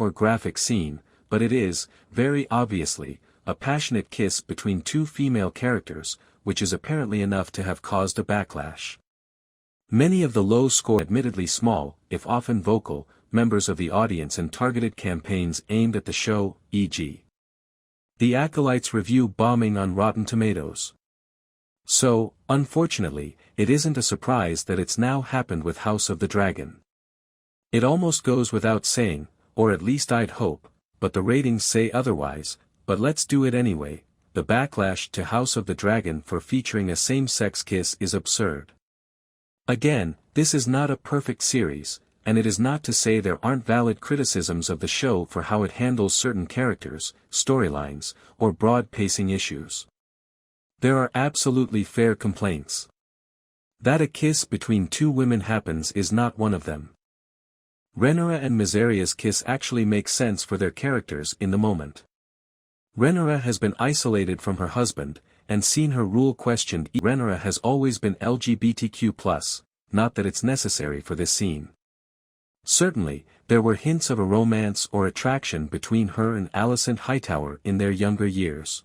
or graphic scene, but it is, very obviously, a passionate kiss between two female characters, which is apparently enough to have caused a backlash. Many of the low-score admittedly small, if often vocal, members of the audience and targeted campaigns aimed at the show, e.g. The Acolytes review bombing on Rotten Tomatoes. So, unfortunately, it isn't a surprise that it's now happened with House of the Dragon. It almost goes without saying, or at least I'd hope, but the ratings say otherwise, but let's do it anyway. The backlash to House of the Dragon for featuring a same-sex kiss is absurd. Again, this is not a perfect series, and it is not to say there aren't valid criticisms of the show for how it handles certain characters, storylines, or broad pacing issues. There are absolutely fair complaints. That a kiss between two women happens is not one of them. Rhaenyra and Mysaria's kiss actually makes sense for their characters in the moment. Rhaenyra has been isolated from her husband, and seen her rule questioned. Rhaenyra has always been LGBTQ+, not that it's necessary for this scene. Certainly, there were hints of a romance or attraction between her and Alicent Hightower in their younger years.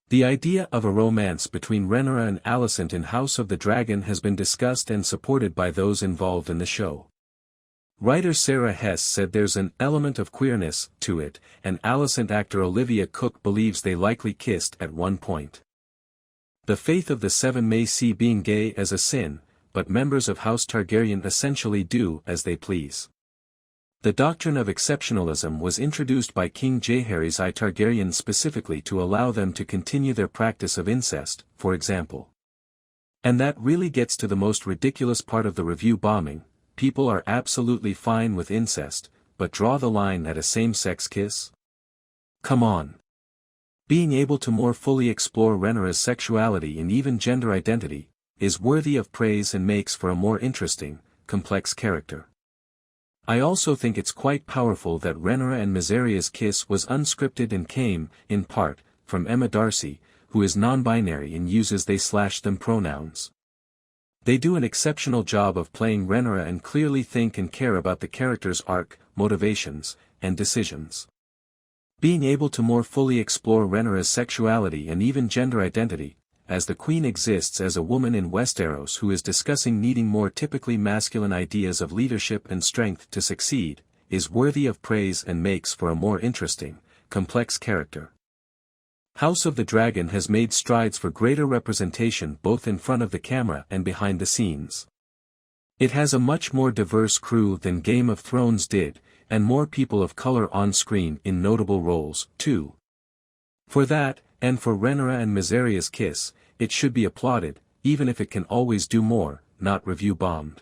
The idea of a romance between Rhaenyra and Alicent in House of the Dragon has been discussed and supported by those involved in the show. Writer Sarah Hess said there's an element of queerness to it, and Alicent actor Olivia Cooke believes they likely kissed at one point. The Faith of the Seven may see being gay as a sin, but members of House Targaryen essentially do as they please. The doctrine of exceptionalism was introduced by King Jaehaerys I Targaryen specifically to allow them to continue their practice of incest, for example. And that really gets to the most ridiculous part of the review bombing. People are absolutely fine with incest, but draw the line at a same-sex kiss? Come on. Being able to more fully explore Rhaenyra's sexuality and even gender identity, is worthy of praise and makes for a more interesting, complex character. I also think it's quite powerful that Rhaenyra and Mysaria's kiss was unscripted and came, in part, from Emma Darcy, who is non-binary and uses they/them pronouns. They do an exceptional job of playing Rhaenyra and clearly think and care about the character's arc, motivations, and decisions. Being able to more fully explore Rhaenyra's sexuality and even gender identity, as the Queen exists as a woman in Westeros who is discussing needing more typically masculine ideas of leadership and strength to succeed, is worthy of praise and makes for a more interesting, complex character. House of the Dragon has made strides for greater representation both in front of the camera and behind the scenes. It has a much more diverse crew than Game of Thrones did, and more people of color on screen in notable roles, too. For that, and for Rhaenyra and Mysaria's kiss, it should be applauded, even if it can always do more, not review bombed.